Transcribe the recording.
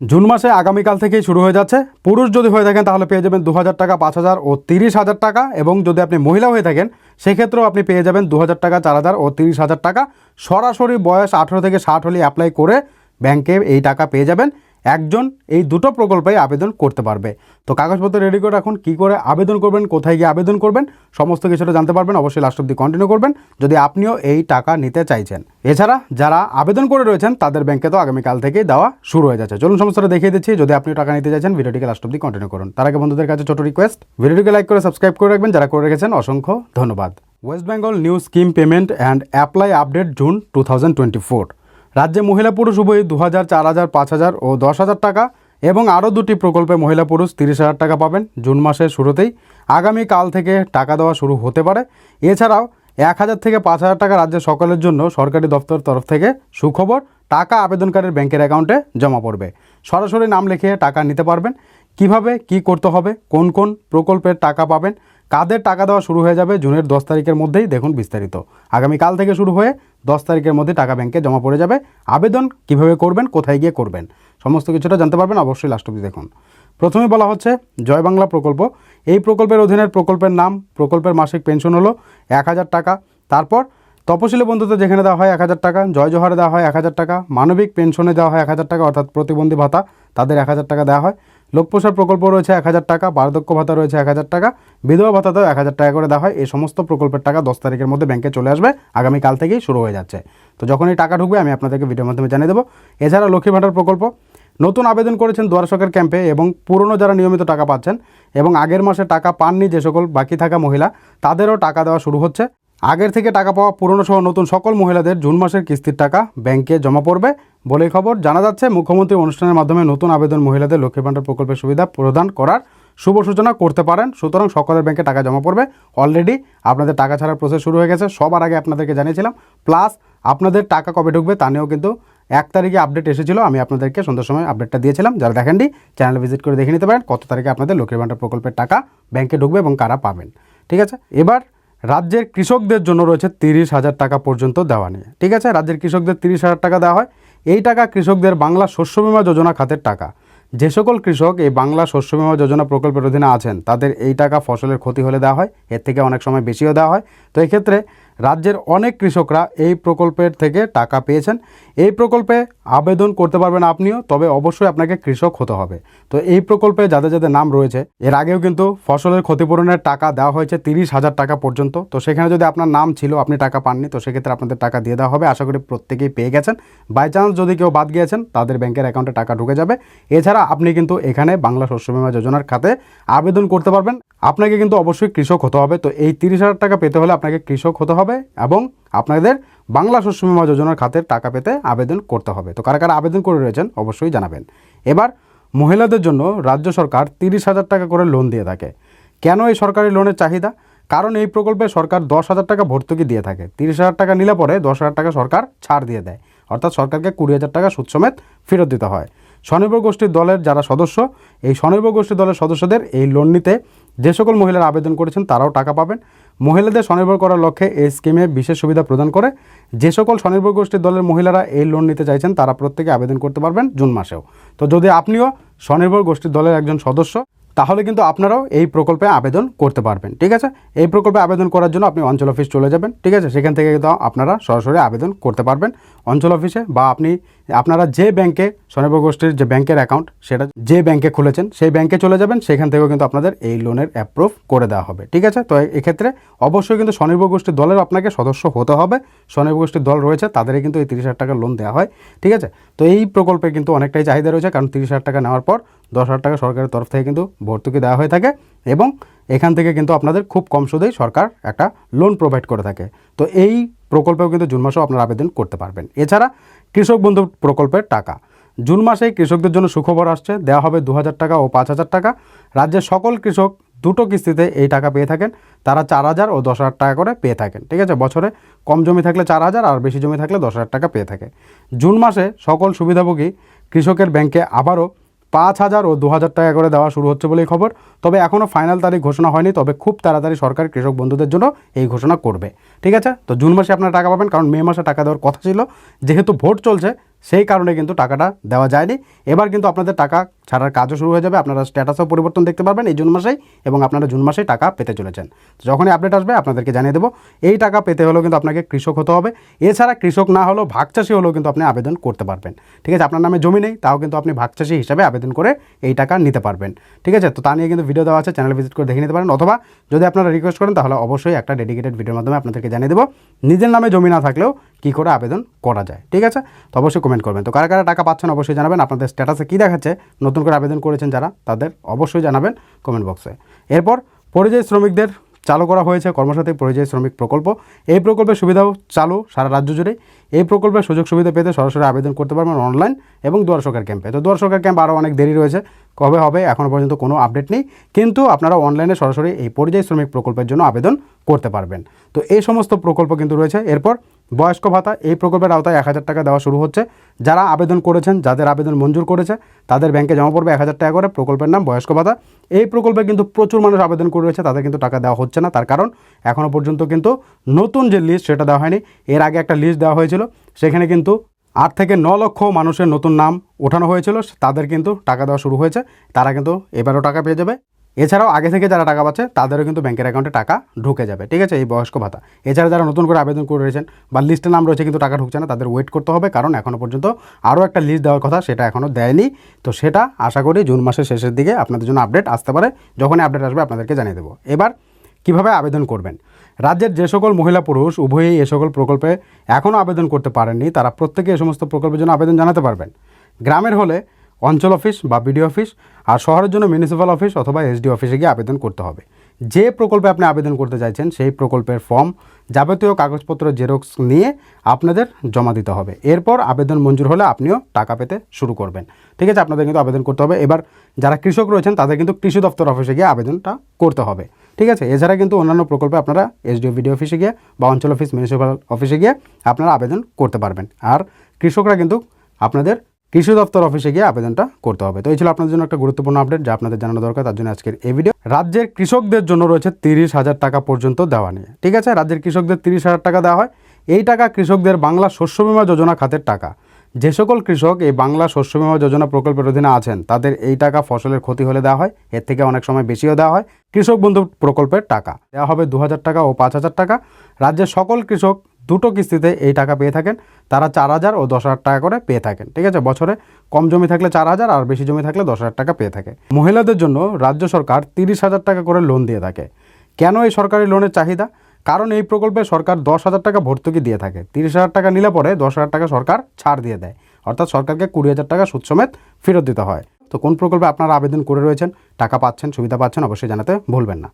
June মাসে আগামীকাল থেকেই শুরু হয়ে যাচ্ছে। পুরুষ যদি হয়ে থাকেন তাহলে পেয়ে যাবেন 2,000 টাকা, 5,000 ও 30,000 টাকা, এবং যদি আপনি মহিলা হয়ে থাকেন সেক্ষেত্রেও আপনি পেয়ে যাবেন 2,000 টাকা, 4,000 ও 30,000 টাকা। সরাসরি বয়স 18 থেকে 60 হলে অ্যাপ্লাই করে ব্যাংকে এই টাকা পেয়ে যাবেন। একজন এই দুটো প্রকল্পে আবেদন করতে পারবে। তো কাগজপত্র রেডি করে রাখুন, কী করে আবেদন করবেন, কোথায় গিয়ে আবেদন করবেন, সমস্ত কিছুটা জানতে পারবেন। অবশ্যই লাস্ট অব্দি কন্টিনিউ করবেন যদি আপনিও এই টাকা নিতে চাইছেন। এছাড়া যারা আবেদন করে রয়েছেন তাদের ব্যাংকে তো আগামীকাল থেকেই দেওয়া শুরু হয়ে যাচ্ছে। চলুন সমস্তটা দেখিয়ে দিচ্ছি। যদি আপনিও টাকা নিতে চাইছেন ভিডিওটিকে লাস্ট অব্দি কন্টিনিউ করুন। তার আগে বন্ধুদের কাছে ছোট রিকোয়েস্ট, ভিডিওটিকে লাইক করে সাবস্ক্রাইব করে রাখবেন। যারা করে রেখেছেন অসংখ্য ধন্যবাদ। West Bengal new scheme payment and apply update June 2024। রাজ্যে মহিলা পুরুষ উভয়ই 2,000, 4,000, 5,000 ও 10,000 টাকা এবং আরও দুটি প্রকল্পে মহিলা পুরুষ 30,000 টাকা পাবেন জুন মাসের শুরুতেই। আগামীকাল থেকে টাকা দেওয়া শুরু হতে পারে। এছাড়াও 1,000 থেকে 5,000 টাকা রাজ্যের সকলের জন্য সরকারি দপ্তর তরফ থেকে সুখবর, টাকা আবেদনকারীর ব্যাংকের অ্যাকাউন্টে জমা পড়বে। সরাসরি নাম লিখিয়ে টাকা নিতে পারবেন। কিভাবে কি করতে হবে, কোন কোন প্রকল্পের টাকা পাবেন, কাদের টাকা দেওয়া শুরু হয়ে যাবে জুনের 10 তারিখের মধ্যেই দেখুন বিস্তারিত। আগামীকাল থেকে শুরু হয়ে 10 তারিখের মধ্যে টাকা ব্যাংকে জমা পড়ে যাবে। আবেদন কিভাবে করবেন, কোথায় গিয়ে করবেন, সমস্ত কিছুটা জানতে পারবেন। অবশ্যই লাস্ট অবধি দেখুন। প্রথমে বলা হচ্ছে জয় বাংলা প্রকল্প। এই প্রকল্পের অধীনের প্রকল্পের নাম, প্রকল্পের মাসিক পেনশন হলো 1,000 টাকা। তারপর তপশিলি বন্ধুতে যেখানে দেওয়া হয় 1,000 টাকা, জয় জোহারে দেওয়া হয় 1,000 টাকা, মানবিক পেনশনে দেওয়া হয় 1,000 টাকা, অর্থাৎ প্রতিবন্ধী ভাতা তাদের 1,000 টাকা দেওয়া হয়। লোকপ্রসার প্রকল্প রয়েছে 1,000 টাকা, বার্ধক্য ভাতা রয়েছে 1,000 টাকা, বিধবা ভাতাতেও 1,000 টাকা করে দেওয়া হয়। এই সমস্ত প্রকল্পের টাকা 10 তারিখের মধ্যে ব্যাংকে চলে আসবে। আগামীকাল থেকেই শুরু হয়ে যাচ্ছে। তো যখন এই টাকা ঢুকবে আমি আপনাদেরকে ভিডিওর মাধ্যমে জানিয়ে দেবো। এছাড়া লক্ষ্মী ভাণ্ডার প্রকল্প নতুন আবেদন করেছেন দুয়ার সরকার ক্যাম্পে এবং পুরনো যারা নিয়মিত টাকা পাচ্ছেন এবং আগের মাসে টাকা পাননি যে সকল বাকি থাকা মহিলা, তাদেরও টাকা দেওয়া শুরু হচ্ছে। আগের থেকে টাকা পাওয়া পুরনো সহ নতুন সকল মহিলাদের জুন মাসের কিস্তির টাকা ব্যাংকে জমা পড়বে বলেই খবর। জানা যাচ্ছে মুখ্যমন্ত্রী অনুষ্ঠানের মাধ্যমে নতুন আবেদন মহিলাদের লক্ষ্মী ভাণ্ডার প্রকল্পের সুবিধা প্রদান করার শুভ সূচনা করতে পারেন। সুতরাং সকলের ব্যাংকে টাকা জমা পড়বে। অলরেডি আপনাদের টাকা ছাড়ার প্রসেস শুরু হয়ে গেছে, সবার আগে আপনাদেরকে জানিয়েছিলাম। প্লাস আপনাদের টাকা কবে ঢুকবে তা নিয়েও কিন্তু 1 তারিখে আপডেট এসেছিলো। আমি আপনাদেরকে সন্ধ্যার সময় আপডেটটা দিয়েছিলাম। যারা দেখেননি চ্যানেলে ভিজিট করে দেখে নিতে পারেন কত তারিখে আপনাদের লক্ষ্মী ভাণ্ডার প্রকল্পের টাকা ব্যাংকে ঢুকবে এবং কারা পাবেন। ঠিক আছে, এবার রাজ্যের কৃষকদের জন্য রয়েছে 30,000 টাকা পর্যন্ত দেওয়া নিয়ে। ঠিক আছে, রাজ্যের কৃষকদের 30,000 টাকা দেওয়া হয়। এই টাকা কৃষকদের বাংলা শস্য বিমা যোজনা খাতের টাকা। যে সকল কৃষক এই বাংলা শস্য বিমা যোজনা প্রকল্পের অধীনে আছেন তাদের এই টাকা ফসলের ক্ষতি হলে দেওয়া হয়, এর থেকে অনেক সময় বেশিও দেওয়া হয়। তো এই ক্ষেত্রে রাজ্যের অনেক কৃষকরা এই প্রকল্পের থেকে টাকা পেয়েছেন। এই প্রকল্পে আবেদন করতে পারবেন আপনিও, তবে অবশ্যই আপনাকে কৃষক হতে হবে। তো এই প্রকল্পে যাদের যাদের নাম রয়েছে, এর আগেও কিন্তু ফসলের ক্ষতিপূরণের টাকা দেওয়া হয়েছে 30,000 টাকা পর্যন্ত। তো সেখানে যদি আপনার নাম ছিল, আপনি টাকা পাননি, তো সেক্ষেত্রে আপনাদের টাকা দিয়ে দেওয়া হবে। আশা করি প্রত্যেকেই পেয়ে গেছেন। বাই চান্স যদি কেউ বাদ গিয়েছেন তাদের ব্যাংকের অ্যাকাউন্টে টাকা ঢুকে যাবে। এছাড়া আপনি কিন্তু এখানে বাংলা শস্য বিমা যোজনার খাতে আবেদন করতে পারবেন। আপনাকে কিন্তু অবশ্যই কৃষক হতে হবে। তো এই 30,000 টাকা পেতে হলে আপনাকে কৃষক হতে হবে এবং আপনাদের বাংলা শস্য বিমা যোজনার খাতের টাকা পেতে আবেদন করতে হবে। তো কারা কারা আবেদন করে রয়েছেন অবশ্যই জানাবেন। এবার মহিলাদের জন্য রাজ্য সরকার 30,000 টাকা করে লোন দিয়ে থাকে। কেন এই সরকারি লোনের চাহিদা? কারণ এই প্রকল্পে সরকার 10,000 টাকা ভর্তুকি দিয়ে থাকে। 30,000 টাকা নিলে পরে 10,000 টাকা সরকার ছাড় দিয়ে দেয়, অর্থাৎ সরকারকে 20,000 টাকা সুদ সমেত ফেরত দিতে হয়। স্বনির্ভর গোষ্ঠীর দলের যারা সদস্য, এই স্বনির্ভর গোষ্ঠীর দলের সদস্যদের এই লোন নিতে যে সকল মহিলারা আবেদন করেছেন তারাও টাকা পাবেন। মহিলাদের স্বনির্ভর করার লক্ষ্যে এই স্কিমে বিশেষ সুবিধা প্রদান করে। যে সকল স্বনির্ভর গোষ্ঠীর দলের মহিলারা এই লোন নিতে চাইছেন তারা প্রত্যেকে আবেদন করতে পারবেন জুন মাসেও। তো যদি আপনিও স্বনির্ভর গোষ্ঠীর দলের একজন সদস্য, তাহলে কিন্তু আপনারাও এই প্রকল্পে আবেদন করতে পারবেন। ঠিক আছে, এই প্রকল্পে আবেদন করার জন্য আপনি অঞ্চল অফিস চলে যাবেন। ঠিক আছে, সেখান থেকে কিন্তু আপনারা সরাসরি আবেদন করতে পারবেন অঞ্চল অফিসে, বা আপনারা যে ব্যাংকে স্বনির্ভর গোষ্ঠীর যে ব্যাংকের অ্যাকাউন্ট সেটা যে ব্যাংকে খুলেছেন সেই ব্যাংকে চলে যাবেন। সেখান থেকেও কিন্তু আপনাদের এই লোনের অ্যাপ্রুভ করে দেওয়া হবে। ঠিক আছে, তো এক্ষেত্রে অবশ্যই কিন্তু স্বনির্ভর গোষ্ঠীর দলের আপনাকে সদস্য হতে হবে। স্বনির্ভর গোষ্ঠীর দল রয়েছে তাদেরই কিন্তু এই 30,000 টাকা লোন দেওয়া হয়। ঠিক আছে, তো এই প্রকল্পে কিন্তু অনেকটাই চাহিদা রয়েছে, কারণ 30,000 টাকা নেওয়ার পর 10,000 টাকা সরকারের তরফ থেকে কিন্তু ভর্তুকি দেওয়া হয়ে থাকে এবং এখান থেকে কিন্তু আপনাদের খুব কম সুদেই সরকার একটা লোন প্রোভাইড করে থাকে। তো এই প্রকল্পেও কিন্তু জুন মাসেও আপনারা আবেদন করতে পারবেন। এছাড়া কৃষক বন্ধু প্রকল্পের টাকা জুন মাসে কৃষকদের জন্য সুখবর আসছে, দেওয়া হবে 2,000 টাকা ও 5,000 টাকা। রাজ্যের সকল কৃষক দুটো কিস্তিতে এই টাকা পেয়ে থাকেন। তারা 4,000 ও 10,000 টাকা করে পেয়ে থাকেন। ঠিক আছে, বছরে কম জমি থাকলে 4,000 আর বেশি জমি থাকলে 10,000 টাকা পেয়ে থাকে। জুন মাসে সকল সুবিধাভোগী কৃষকের ব্যাংকে আবারও 5,000 ও 2,000 টাকা করে দেওয়া শুরু হচ্ছে বলেই খবর। তবে এখনও ফাইনাল তারিখ ঘোষণা হয়নি, তবে খুব তাড়াতাড়ি সরকার কৃষক বন্ধুদের জন্য এই ঘোষণা করবে। ঠিক আছে, তো জুন মাসে আপনারা টাকা পাবেন, কারণ মে মাসে টাকা দেওয়ার কথা ছিল। যেহেতু ভোট চলছে সেই কারণে কিন্তু টাকাটা দেওয়া যায়নি। এবার কিন্তু আপনাদের টাকা ছাড়ার কাজও শুরু হয়ে যাবে, আপনারা স্ট্যাটাসও পরিবর্তন দেখতে পারবেন এই জুন মাসেই, এবং আপনারা জুন মাসেই টাকা পেতে চলেছেন। যখনই আপডেট আসবে আপনাদেরকে জানিয়ে দেবো। এই টাকা পেতে হলেও কিন্তু আপনাকে কৃষক হতে হবে, এছাড়া কৃষক না হলেও ভাগ চাষি হলেও কিন্তু আপনি আবেদন করতে পারবেন। ঠিক আছে, আপনার নামে জমি নেই তাও কিন্তু আপনি ভাগ চাষি হিসাবে আবেদন করে এই টাকা নিতে পারবেন। ঠিক আছে, তো তা নিয়ে কিন্তু ভিডিও দেওয়া আছে, চ্যানেল ভিজিট করে দেখে নিতে পারেন, অথবা যদি আপনারা রিকোয়েস্ট করেন তাহলে অবশ্যই একটা ডেডিকেটেড ভিডিওর মাধ্যমে আপনাদেরকে জানিয়ে দেবো নিজের নামে জমি না থাকলেও কী করে আবেদন করা যায়। ঠিক আছে, তো অবশ্যই কমেন্ট করবেন। তো কারা কারা টাকা পাচ্ছেন অবশ্যই জানাবেন, আপনাদের স্ট্যাটাসে কী দেখাচ্ছে, নতুন করে আবেদন করেছেন যারা তাদের অবশ্যই জানাবেন কমেন্ট বক্সে। এরপর পরিযায়ী শ্রমিকদের চালু করা হয়েছে কর্মসাথী পরিযায়ী শ্রমিক প্রকল্প। এই প্রকল্পের সুবিধাও চালু সারা রাজ্য জুড়ে। এই প্রকল্পের সুযোগ সুবিধা পেতে সরাসরি আবেদন করতে পারবেন অনলাইন এবং দুয়ার সরকার ক্যাম্পে। তো দুয়ার সরকার ক্যাম্প আরও অনেক দেরি রয়েছে, কবে হবে এখনও পর্যন্ত কোনো আপডেট নেই, কিন্তু আপনারা অনলাইনে সরাসরি এই পরিযায়ী শ্রমিক প্রকল্পের জন্য আবেদন করতে পারবেন। তো এই সমস্ত প্রকল্প কিন্তু রয়েছে। এরপর বয়স্ক ভাতা, এই প্রকল্পের আওতায় 1000 টাকা দেওয়া শুরু হচ্ছে। যারা আবেদন করেছেন, যাদের আবেদন মঞ্জুর করেছে তাদের ব্যাংকে জমা পড়বে 1000 টাকা করে, প্রকল্পের নাম বয়স্ক ভাতা। এই প্রকল্পে কিন্তু প্রচুর মানুষ আবেদন করে রয়েছে, তাদের কিন্তু টাকা দেওয়া হচ্ছে না, তার কারণ এখনও পর্যন্ত কিন্তু নতুন যে লিস্ট সেটা দেওয়া হয়নি। এর আগে একটা লিস্ট দেওয়া হয়েছিল, সেখানে কিন্তু 8 থেকে 9 লক্ষ মানুষের নতুন নাম ওঠানো হয়েছিল, তাদের কিন্তু টাকা দেওয়া শুরু হয়েছে, তারা কিন্তু এবারও টাকা পেয়ে যাবে। এছাড়াও আগে থেকে যারা টাকা পাচ্ছে তাদেরও কিন্তু ব্যাংকের অ্যাকাউন্টে টাকা ঢুকে যাবে। ঠিক আছে, এই বয়স্ক ভাতা। এছাড়া যারা নতুন করে আবেদন করে রয়েছেন বা লিস্টে নাম রয়েছে কিন্তু টাকা ঢুকছে না, তাদের ওয়েট করতে হবে, কারণ এখনও পর্যন্ত আরও একটা লিস্ট দেওয়ার কথা, সেটা এখনও দেয়নি। তো সেটা আশা করি জুন মাসের শেষের দিকে আপনাদের জন্য আপডেট আসতে পারে, যখনই আপডেট আসবে আপনাদেরকে জানিয়ে দেবো। এবার কিভাবে আবেদন করবেন, রাজ্যের যে সকল মহিলা পুরুষ উভয়ই এ সকল প্রকল্পে এখনও আবেদন করতে পারেননি, তারা প্রত্যেকে এই সমস্ত প্রকল্পের জন্য আবেদন জানাতে পারবেন। গ্রামের হলে অঞ্চল অফিস বা বিডিও অফিস, আর শহরের জন্য মিউনিসিপ্যাল অফিস অথবা এসডি অফিসে গিয়ে আবেদন করতে হবে। যে প্রকল্পে আপনি আবেদন করতে চাইছেন সেই প্রকল্পের ফর্ম, যাবতীয় কাগজপত্র জেরক্স নিয়ে আপনাদের জমা দিতে হবে। এরপর আবেদন মঞ্জুর হলে আপনিও টাকা পেতে শুরু করবেন। ঠিক আছে, আপনাদের কিন্তু আবেদন করতে হবে। এবার যারা কৃষক রয়েছেন তাদের কিন্তু কৃষি দপ্তর অফিসে গিয়ে আবেদনটা করতে হবে। ঠিক আছে, এছাড়া কিন্তু অন্যান্য প্রকল্পে আপনারা এসডিও বিডিও অফিসে গিয়ে বা অঞ্চল অফিস মিউনিসিপ্যাল অফিসে গিয়ে আপনারা আবেদন করতে পারবেন। আর কৃষকরা কিন্তু আপনাদের কৃষি দপ্তর অফিসে গিয়ে আবেদনটা করতে হবে। তো এই ছিল আপনাদের জন্য একটা গুরুত্বপূর্ণ আপডেট যা আপনাদের জানানো দরকার, তার জন্য আজকের এই ভিডিও। রাজ্যের কৃষকদের জন্য রয়েছে 30,000 টাকা পর্যন্ত দেওয়া নিয়ে। ঠিক আছে, রাজ্যের কৃষকদের 30,000 টাকা দেওয়া হয়। এই টাকা কৃষকদের বাংলা শস্য বীমা যোজনা খাতের টাকা। যে সকল কৃষক এই বাংলা শস্য বীমা যোজনা প্রকল্পের অধীনে আছেন তাদের এই টাকা ফসলের ক্ষতি হলে দেওয়া হয়, এর থেকে অনেক সময় বেশিও দেওয়া হয়। কৃষক বন্ধু প্রকল্পের টাকা দেওয়া হবে 2,000 টাকা ও 5,000 টাকা। রাজ্যের সকল কৃষক দুটো কিস্তিতে এই টাকা পেয়ে থাকেন, তারা 4,000 ও 10,000 টাকা করে পেয়ে থাকেন। ঠিক আছে, বছরে কম জমি থাকলে 4,000 আর বেশি জমি থাকলে 10,000 টাকা পেয়ে থাকে। মহিলাদের জন্য রাজ্য সরকার 30,000 টাকা করে লোন দিয়ে থাকে। কেন এই সরকারি লোনের চাহিদা? কারণ এই প্রকল্পে সরকার 10,000 টাকা ভর্তুকি দিয়ে থাকে। 30,000 টাকা নিলে পরে 10,000 টাকা সরকার ছাড় দিয়ে দেয়, অর্থাৎ সরকারকে 20,000 টাকা সুদ সমেত ফেরত দিতে হয়। তো কোন প্রকল্পে আপনারা আবেদন করে রয়েছেন, টাকা পাচ্ছেন, সুবিধা পাচ্ছেন, অবশ্যই জানাতে ভুলবেন না।